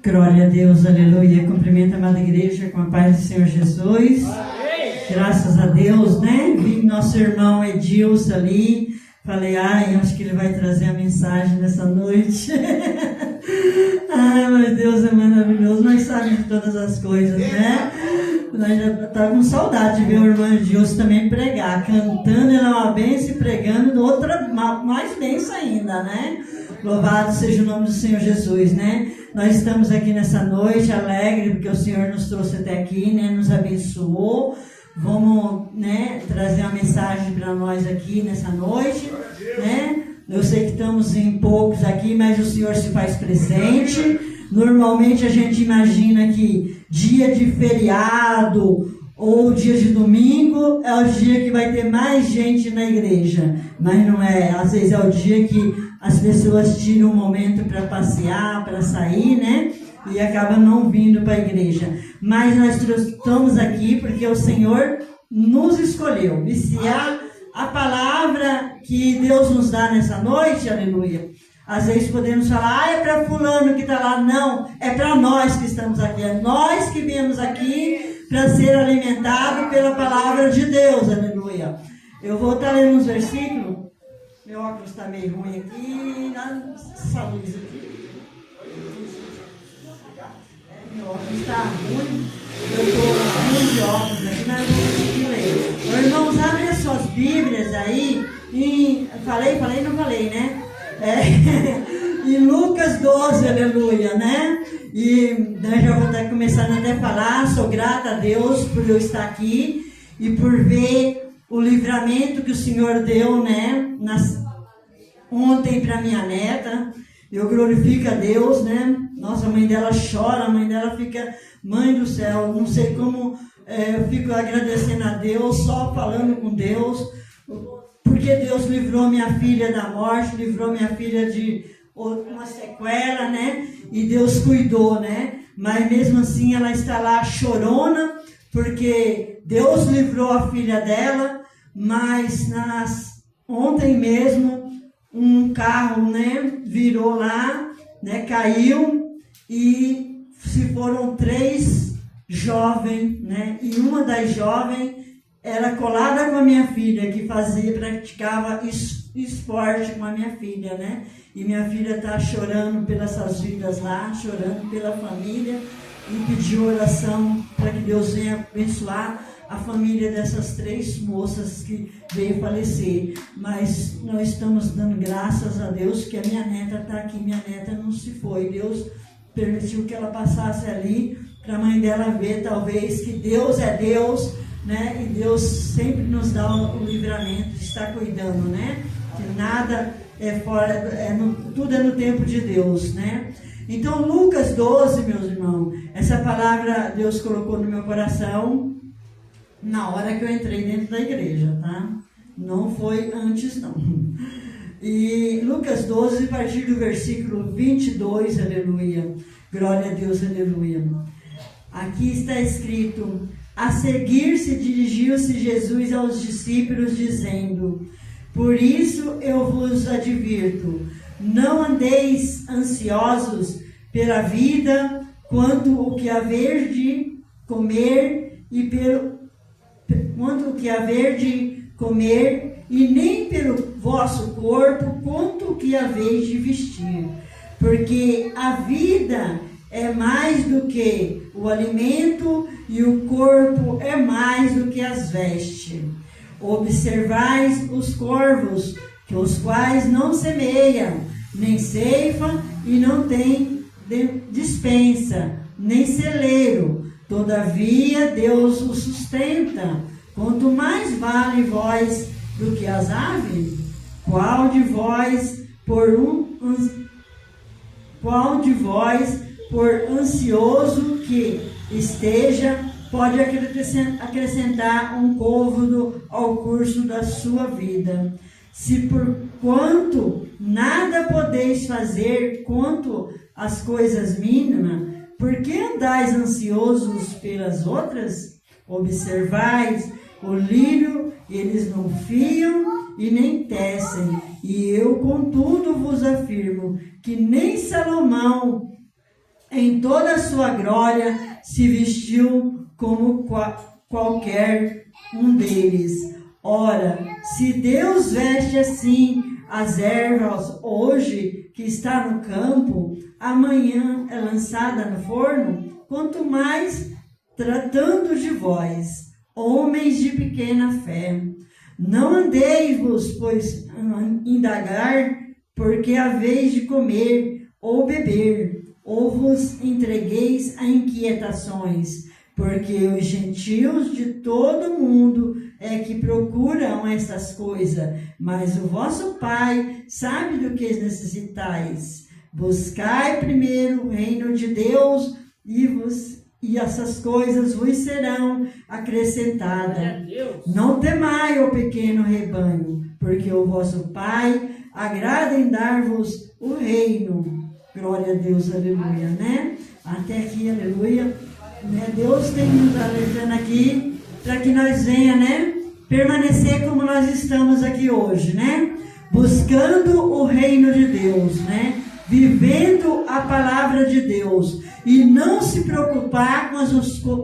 Glória a Deus, aleluia. Cumprimento a amada igreja com a paz do Senhor Jesus. Amém. Graças a Deus, né? Vi nosso irmão Edilson ali. Falei, acho que ele vai trazer a mensagem nessa noite. Mas Deus é maravilhoso. Nós sabemos de todas as coisas, né? Nós já estávamos com saudade de ver o irmão Edilson também pregar. Cantando, ele é uma bênção, e pregando outra mais bênção ainda, né? Louvado seja o nome do Senhor Jesus, né? Nós estamos aqui nessa noite alegre, porque o Senhor nos trouxe até aqui, né? Nos abençoou. Vamos, né, trazer uma mensagem para nós aqui nessa noite, né? Eu sei que estamos em poucos aqui, mas o Senhor se faz presente. Normalmente a gente imagina que dia de feriado ou dia de domingo é o dia que vai ter mais gente na igreja, mas não é. Às vezes é o dia que as pessoas tiram um momento para passear, para sair, né? E acabam não vindo para a igreja. Mas nós estamos aqui porque o Senhor nos escolheu. E se a palavra que Deus nos dá nessa noite, aleluia, às vezes podemos falar, é para fulano que está lá. Não, é para nós que estamos aqui. É nós que viemos aqui para ser alimentados pela palavra de Deus, aleluia. Eu vou estar lendo uns versículos. Meu óculos está meio ruim aqui. Essa luz aqui. Meu óculos está ruim. Eu estou ruim de óculos aqui, mas eu vou conseguir ler. Irmãos, abrem as suas Bíblias aí. Falei, não falei, né? Em Lucas 12, aleluia, né? E nós já vou estar começando até a falar. Sou grata a Deus por eu estar aqui e por ver o livramento que o Senhor deu, né? Ontem para minha neta. Eu glorifico a Deus, né? Nossa, a mãe dela chora, a mãe dela fica, mãe do céu, não sei como, eu fico agradecendo a Deus, só falando com Deus, porque Deus livrou minha filha da morte, livrou minha filha de uma sequela, né? E Deus cuidou, né? Mas mesmo assim ela está lá chorona, porque Deus livrou a filha dela, mas ontem mesmo um carro, né, virou lá, né, caiu e se foram 3 jovens, né, e uma das jovens era colada com a minha filha, que praticava esporte com a minha filha, né, e minha filha está chorando pelas vidas lá, chorando pela família e pediu oração para que Deus venha abençoar a família dessas 3 moças que veio falecer. Mas nós estamos dando graças a Deus que a minha neta está aqui, minha neta não se foi. Deus permitiu que ela passasse ali para a mãe dela ver, talvez, que Deus é Deus, né? E Deus sempre nos dá o livramento, está cuidando, né? Que nada é fora, tudo é no tempo de Deus, né? Então, Lucas 12, meus irmãos, essa palavra Deus colocou no meu coração na hora que eu entrei dentro da igreja, tá? Não foi antes, não. E Lucas 12, a partir do versículo 22, aleluia. Glória a Deus, aleluia. Aqui está escrito: a seguir-se dirigiu-se Jesus aos discípulos, dizendo: por isso eu vos advirto, não andeis ansiosos pela vida, quanto o que haver de comer e nem pelo vosso corpo, quanto o que haveis de vestir. Porque a vida é mais do que o alimento, e o corpo é mais do que as vestes. Observais os corvos, que os quais não semeiam, nem ceifam, e não têm despensa, nem celeiro. Todavia Deus os sustenta. Quanto mais vale vós do que as aves? Qual de vós, por ansioso que esteja, pode acrescentar um côvado ao curso da sua vida? Se por quanto nada podeis fazer quanto às coisas mínimas, por que andais ansiosos pelas outras? Observais o lírio, eles não fiam e nem tecem, e eu contudo vos afirmo que nem Salomão em toda a sua glória, se vestiu como qualquer um deles. Ora, se Deus veste assim as ervas hoje, que está no campo, amanhã é lançada no forno, quanto mais tratando de vós, homens de pequena fé. Não andeis-vos, pois, indagar, porque haveis de comer ou beber, ou vos entregueis a inquietações, porque os gentios de todo mundo é que procuram essas coisas, mas o vosso Pai sabe do que necessitais. Buscai primeiro o reino de Deus e essas coisas vos serão acrescentadas. Não temai, ó pequeno rebanho, porque o vosso Pai agrada em dar-vos o reino. Glória a Deus, aleluia, né? Até aqui, aleluia. Né? Deus tem nos alertando aqui para que nós venha, né? Permanecer como nós estamos aqui hoje, né? Buscando o reino de Deus, né? Vivendo a palavra de Deus e não se preocupar com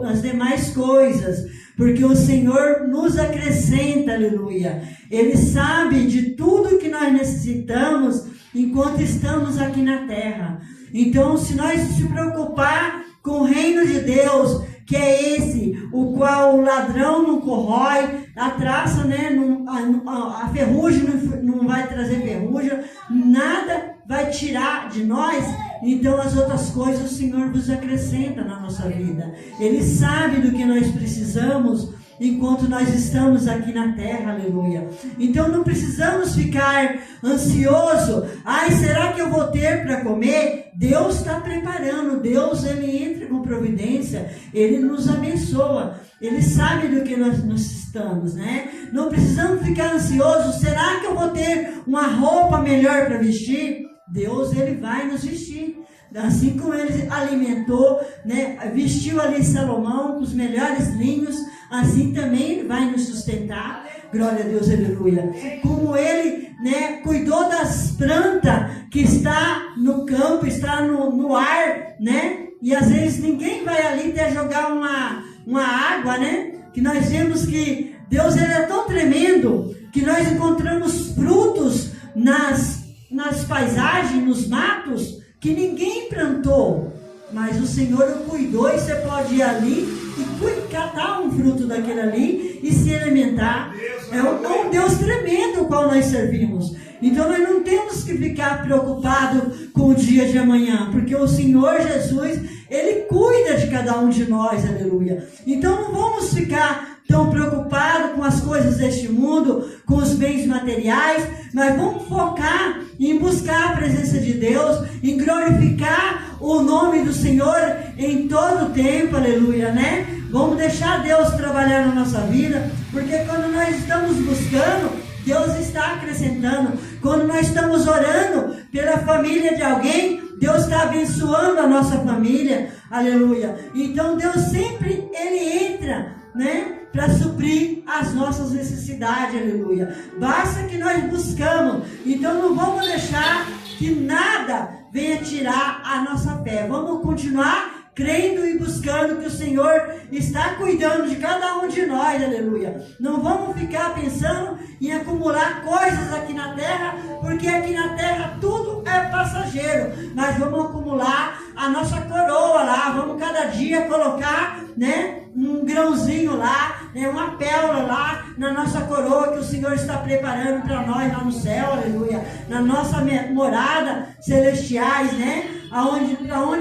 as demais coisas, porque o Senhor nos acrescenta, aleluia. Ele sabe de tudo que nós necessitamos enquanto estamos aqui na terra. Então, se nós se preocupar com o reino de Deus, que é esse, o qual o ladrão não corrói, a traça, né, a ferrugem não vai trazer ferrugem, nada vai tirar de nós. Então as outras coisas o Senhor nos acrescenta na nossa vida. Ele sabe do que nós precisamos enquanto nós estamos aqui na terra, aleluia. Então não precisamos ficar ansioso. Ai, será que eu vou ter para comer? Deus está preparando. Deus, Ele entra com providência. Ele nos abençoa. Ele sabe do que nós estamos, né? Não precisamos ficar ansiosos. Será que eu vou ter uma roupa melhor para vestir? Deus, Ele vai nos vestir. Assim como Ele alimentou, né? Vestiu ali Salomão com os melhores linhos, assim também Ele vai nos sustentar. Glória a Deus, aleluia. Como Ele, né, cuidou das plantas que está no campo, está no ar, né? E às vezes ninguém vai ali até jogar uma água, né? Que nós vemos que Deus, Ele é tão tremendo que nós encontramos frutos nas paisagens, nos matos, que ninguém plantou, mas o Senhor o cuidou, e você pode ir ali e catar um fruto daquele ali e se alimentar. É um Deus tremendo o qual nós servimos. Então nós não temos que ficar preocupados com o dia de amanhã, porque o Senhor Jesus, Ele cuida de cada um de nós, aleluia. Então não vamos ficar tão preocupados com as coisas deste mundo, com os bens materiais, mas vamos focar em buscar a presença de Deus, em glorificar o nome do Senhor em todo o tempo, aleluia, né? Vamos deixar Deus trabalhar na nossa vida, porque quando nós estamos buscando, Deus está acrescentando. Quando nós estamos orando pela família de alguém, Deus está abençoando a nossa família, aleluia. Então Deus sempre, Ele entra, né, para suprir as nossas necessidades, aleluia. Basta que nós buscamos. Então não vamos deixar que nada venha tirar a nossa fé. Vamos continuar crendo e buscando que o Senhor está cuidando de cada um de nós, aleluia. Não vamos ficar pensando em acumular coisas aqui na terra, porque aqui na terra tudo é passageiro. Nós vamos acumular a nossa coroa lá, vamos cada dia colocar, né, um grãozinho lá, né, uma pérola lá na nossa coroa que o Senhor está preparando para nós lá no céu, aleluia. Na nossa morada celestiais, né? Aonde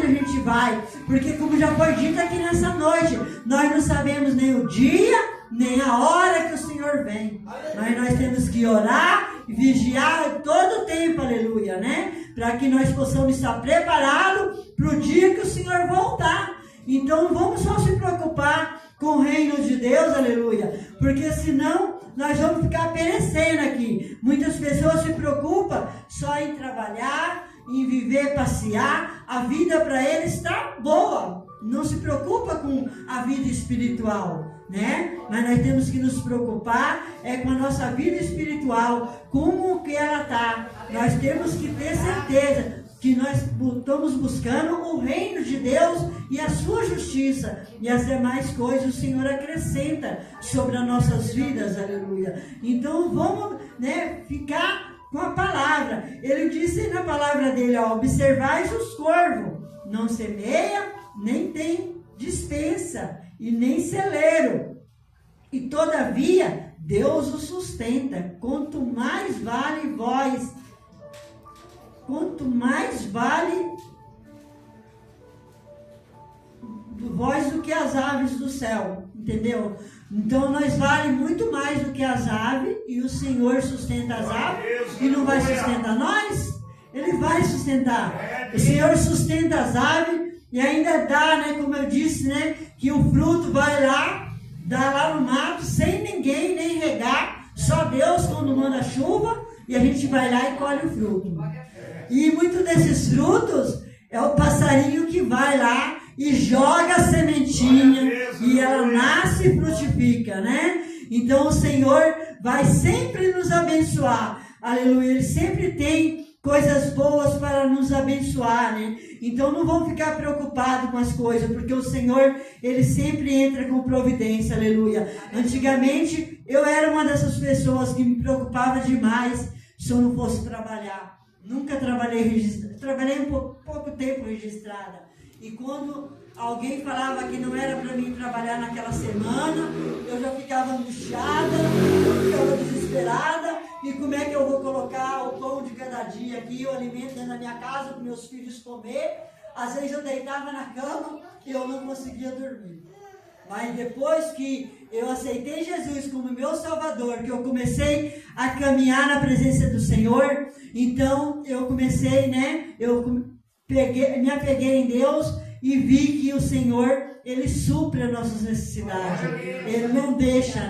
a gente vai, porque como já foi dito aqui nessa noite, nós não sabemos nem o dia, nem a hora que o Senhor vem, mas nós temos que orar e vigiar todo o tempo, aleluia, né? Para que nós possamos estar preparados para o dia que o Senhor voltar. Então não vamos só se preocupar com o reino de Deus, aleluia, porque senão nós vamos ficar perecendo aqui. Muitas pessoas se preocupam só em trabalhar, em viver, passear. A vida para eles está boa, não se preocupa com a vida espiritual, né? Mas nós temos que nos preocupar com a nossa vida espiritual, como que ela está. Nós temos que ter certeza, que nós estamos buscando o reino de Deus e a sua justiça, e as demais coisas o Senhor acrescenta sobre as nossas vidas, aleluia. Então vamos, ficar com a palavra. Ele disse na palavra dele, observais os corvos, não semeia, nem tem dispensa, e nem celeiro, e todavia Deus o sustenta. Quanto mais vale vós do que as aves do céu, entendeu? Então nós vale muito mais do que as aves, e o Senhor sustenta as aves, e não vai sustentar nós? Ele vai sustentar. O Senhor sustenta as aves, e ainda dá, como eu disse, que o fruto vai lá, dá lá no mato, sem ninguém nem regar, só Deus quando manda chuva, e a gente vai lá e colhe o fruto. E muitos desses frutos é o passarinho que vai lá e joga a sementinha, e ela nasce e frutifica, Então o Senhor vai sempre nos abençoar, aleluia. Ele sempre tem coisas boas para nos abençoar, Então não vão ficar preocupados com as coisas, porque o Senhor, Ele sempre entra com providência, aleluia. Antigamente, eu era uma dessas pessoas que me preocupava demais se eu não fosse trabalhar. Nunca trabalhei pouco tempo registrada. E quando alguém falava que não era para mim trabalhar naquela semana, eu já ficava angustiada, eu ficava desesperada. E como é que eu vou colocar o pão de cada dia aqui, o alimento dentro da minha casa para meus filhos comer? Às vezes eu deitava na cama e eu não conseguia dormir. Mas depois que eu aceitei Jesus como meu Salvador, que eu comecei a caminhar na presença do Senhor, então eu comecei, me apeguei em Deus e vi que o Senhor, Ele supre as nossas necessidades. Ele não deixa,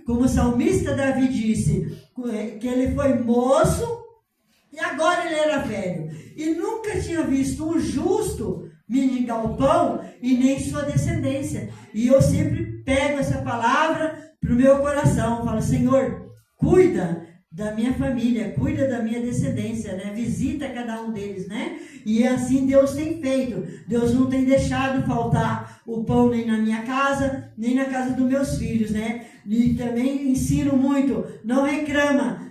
Como o salmista Davi disse, que ele foi moço e agora ele era velho. E nunca tinha visto um justo mendigar o pão e nem sua descendência. E eu sempre pego essa palavra para o meu coração. Falo, Senhor, cuida da minha família, cuida da minha descendência, Visita cada um deles, E assim Deus tem feito. Deus não tem deixado faltar o pão nem na minha casa, nem na casa dos meus filhos, E também ensino muito, não reclama,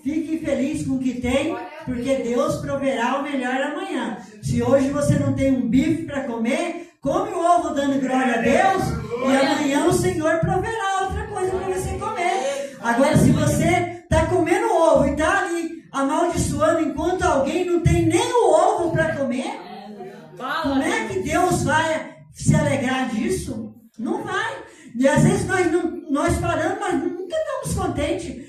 Fique feliz com o que tem, porque Deus proverá o melhor amanhã. Se hoje você não tem um bife para comer, come o ovo dando glória a Deus, e amanhã o Senhor proverá outra coisa para você comer. Agora, se você está comendo ovo e está ali amaldiçoando enquanto alguém não tem nem o ovo para comer, como é que Deus vai se alegrar disso? Não vai. E às vezes nós paramos, mas nunca estamos contentes.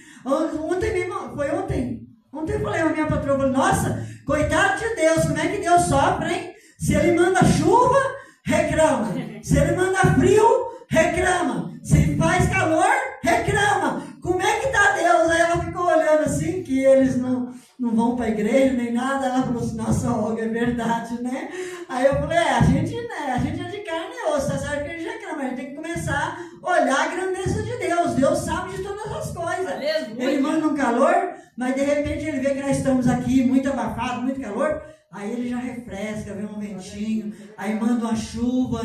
Ontem eu falei a minha patroa, nossa, coitado de Deus, como é que Deus sofre, hein? Se Ele manda chuva, reclama. Se Ele manda frio, reclama. Se Ele faz calor, reclama. Como é que está Deus? Aí ela ficou olhando assim, que eles não vão para a igreja nem nada. Ela falou assim, nossa, Olga, é verdade, Aí eu falei, a gente é de carne e osso, tá certo que a gente reclama, a gente tem que começar a olhar a grandeza de Deus. Deus sabe de todas as coisas. Ele manda um calor, mas de repente ele vê que nós estamos aqui muito abafado, muito calor, aí ele já refresca, vem um ventinho, aí manda uma chuva,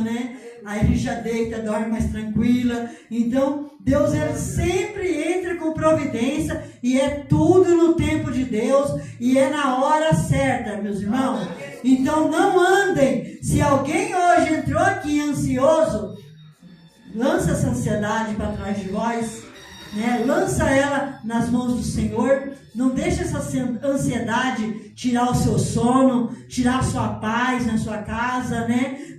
Aí a gente já deita, dorme mais tranquila. Então, Deus, Ele sempre entra com providência, e é tudo no tempo de Deus, e é na hora certa, meus irmãos. Então, não andem. Se alguém hoje entrou aqui ansioso, lança essa ansiedade para trás de vós, Lança ela nas mãos do Senhor. Não deixe essa ansiedade tirar o seu sono, tirar a sua paz na sua casa,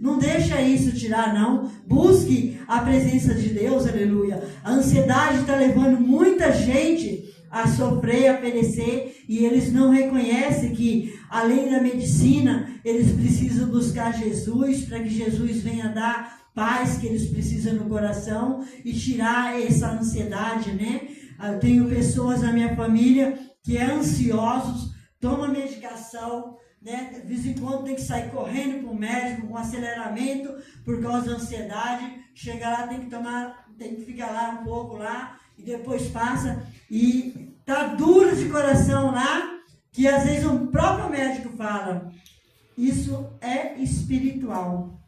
Não deixa isso tirar, não. Busque a presença de Deus, aleluia. A ansiedade está levando muita gente a sofrer, a perecer, e eles não reconhecem que, além da medicina, eles precisam buscar Jesus, para que Jesus venha dar paz que eles precisam no coração e tirar essa ansiedade, Eu tenho pessoas na minha família que é ansiosos, toma medicação, De vez em quando tem que sair correndo para o médico com aceleramento por causa da ansiedade. Chega lá, tem que ficar lá um pouco lá e depois passa e tá duro de coração lá, que às vezes o próprio médico fala, isso é espiritual.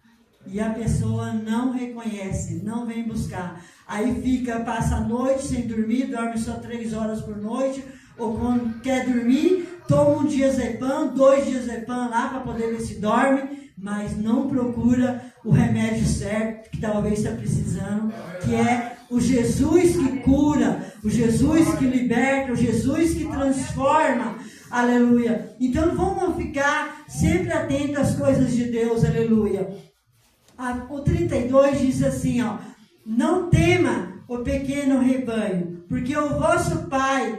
E a pessoa não reconhece, não vem buscar. Aí passa a noite sem dormir, dorme só 3 horas por noite, ou quando quer dormir, toma um diazepam, 2 diazepam lá para poder ver se dorme, mas não procura o remédio certo que talvez está precisando, que é o Jesus que cura, o Jesus que liberta, o Jesus que transforma. Aleluia. Então vamos ficar sempre atentos às coisas de Deus. Aleluia. O 32 diz assim, ó: não tema o pequeno rebanho, porque o vosso Pai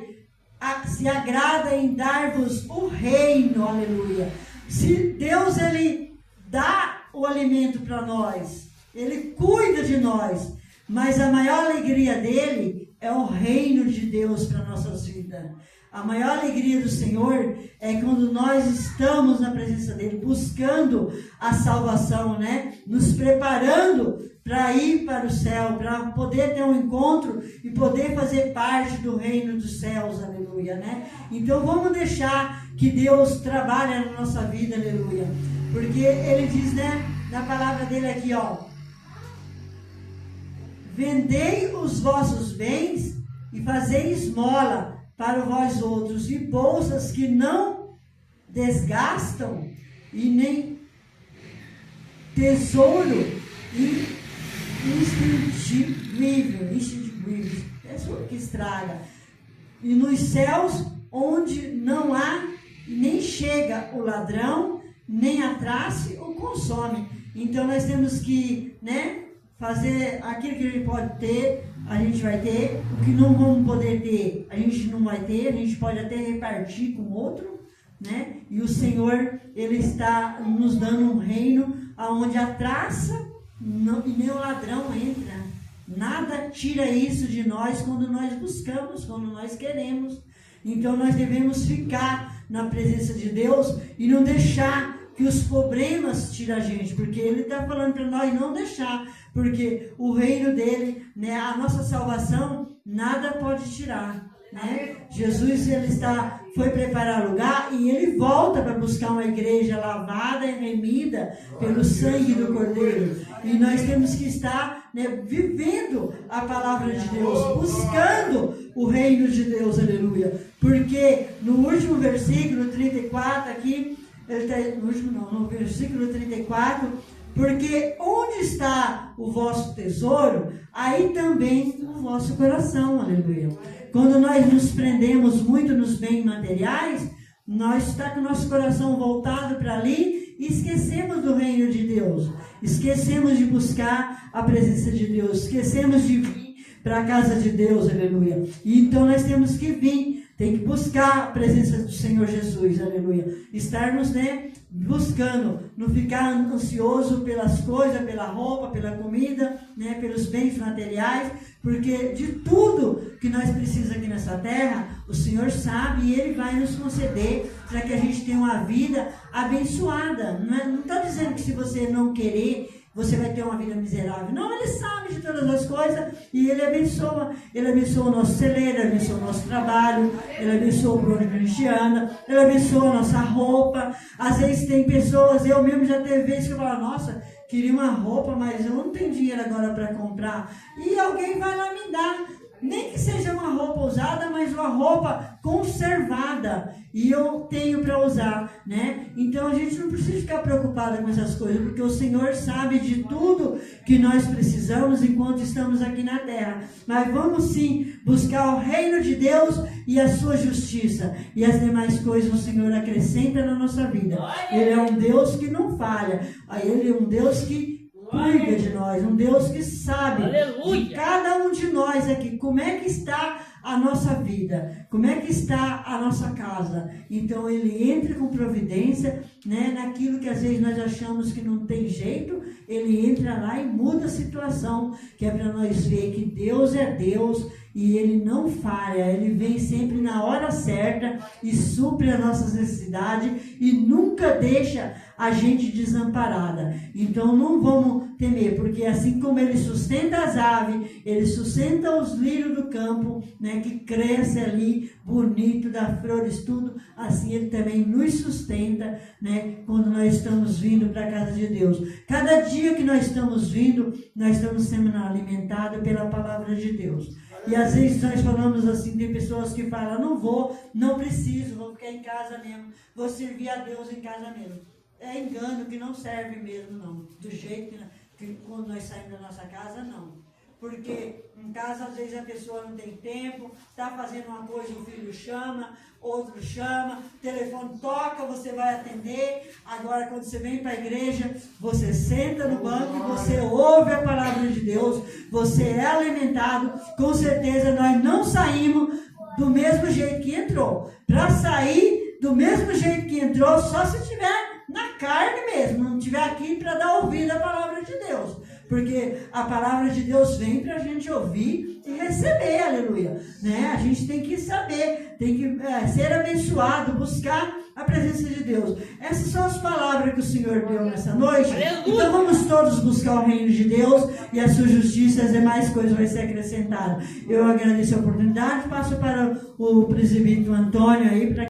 se agrada em dar-vos o reino. Aleluia. Se Deus, Ele dá o alimento para nós, Ele cuida de nós, mas a maior alegria dele é o reino de Deus para nossas vidas. A maior alegria do Senhor é quando nós estamos na presença dele, buscando a salvação, né? Nos preparando para ir para o céu, para poder ter um encontro e poder fazer parte do reino dos céus, aleluia, né? Então vamos deixar que Deus trabalhe na nossa vida, aleluia. Porque ele diz, né, na palavra dele aqui, ó: vendei os vossos bens e fazei esmola para vós outros, e bolsas que não desgastam, e nem tesouro instintível, tesouro que estraga, e nos céus onde não há, nem chega o ladrão, nem a traça o consome. Então nós temos que, né, fazer aquilo que a gente pode ter, a gente vai ter. O que não vamos poder ter, a gente não vai ter. A gente pode até repartir com outro, né? E o Senhor, Ele está nos dando um reino onde a traça e nem o ladrão entra. Nada tira isso de nós quando nós buscamos, quando nós queremos. Então nós devemos ficar na presença de Deus e não deixar que os problemas tirem a gente, porque Ele está falando para nós não deixar, porque o reino dele, né, a nossa salvação, nada pode tirar, né? Jesus, Ele foi preparar lugar e Ele volta para buscar uma igreja lavada e remida pelo sangue do Cordeiro. E nós temos que estar, né, vivendo a palavra de Deus, buscando o reino de Deus, aleluia. Porque no último versículo 34 aqui, no versículo 34, porque onde está o vosso tesouro, aí também o vosso coração, aleluia. Quando nós nos prendemos muito nos bens materiais, nós está com o nosso coração voltado para ali e esquecemos do reino de Deus, esquecemos de buscar a presença de Deus, esquecemos de vir para a casa de Deus, aleluia. E então nós temos que vir, tem que buscar a presença do Senhor Jesus, aleluia. Estarmos, né, buscando, não ficar ansioso pelas coisas, pela roupa, pela comida, né, pelos bens materiais, porque de tudo que nós precisamos aqui nessa terra, o Senhor sabe e Ele vai nos conceder para que a gente tenha uma vida abençoada. Não está dizendo que se você não querer, você vai ter uma vida miserável. Não, Ele sabe de todas as coisas e Ele abençoa. Ele abençoa o nosso celeiro, Ele abençoa o nosso trabalho, Ele abençoa o plano que a gente anda, Ele abençoa a nossa roupa. Às vezes tem pessoas, eu mesmo já teve vezes que eu falo, nossa, queria uma roupa, mas eu não tenho dinheiro agora para comprar. E alguém vai lá me dar. Nem que seja uma roupa usada, mas uma roupa conservada. E eu tenho para usar, né? Então a gente não precisa ficar preocupado com essas coisas, porque o Senhor sabe de tudo que nós precisamos enquanto estamos aqui na terra. Mas vamos sim buscar o reino de Deus e a sua justiça. E as demais coisas o Senhor acrescenta na nossa vida. Ele é um Deus que não falha. Ele é um Deus que cuida de nós, um Deus que sabe de cada um de nós aqui, como é que está a nossa vida, como é que está a nossa casa. Então Ele entra com providência, né, naquilo que às vezes nós achamos que não tem jeito, Ele entra lá e muda a situação, que é para nós ver que Deus é Deus e Ele não falha, Ele vem sempre na hora certa e supre as nossas necessidades e nunca deixa a gente desamparada. Então não vamos temer, porque assim como ele sustenta as aves, ele sustenta os lírios do campo, né, que cresce ali, bonito, dá flores, tudo, assim ele também nos sustenta, né, quando nós estamos vindo para a casa de Deus. Cada dia que nós estamos vindo, nós estamos sendo alimentados pela palavra de Deus. E às vezes nós falamos assim, tem pessoas que falam, não vou, não preciso, vou ficar em casa mesmo, vou servir a Deus em casa mesmo. É engano, que não serve mesmo, não. Do jeito que quando nós saímos da nossa casa, não. Porque em casa, às vezes, a pessoa não tem tempo, está fazendo uma coisa, o filho chama, outro chama, o telefone toca, você vai atender. Agora, quando você vem para a igreja, você senta no banco, você ouve a palavra de Deus, você é alimentado. Com certeza, nós não saímos do mesmo jeito que entrou. Para sair do mesmo jeito que entrou, só se estiver na carne mesmo, não estiver aqui para dar ouvido à palavra de Deus. Porque a palavra de Deus vem para a gente ouvir e receber, aleluia. Né? A gente tem que saber, tem que ser abençoado, buscar a presença de Deus. Essas são as palavras que o Senhor deu nessa noite. Aleluia. Então vamos todos buscar o reino de Deus e a sua justiça, as demais coisas vai ser acrescentada. Eu agradeço a oportunidade, passo para o presbítero Antônio aí para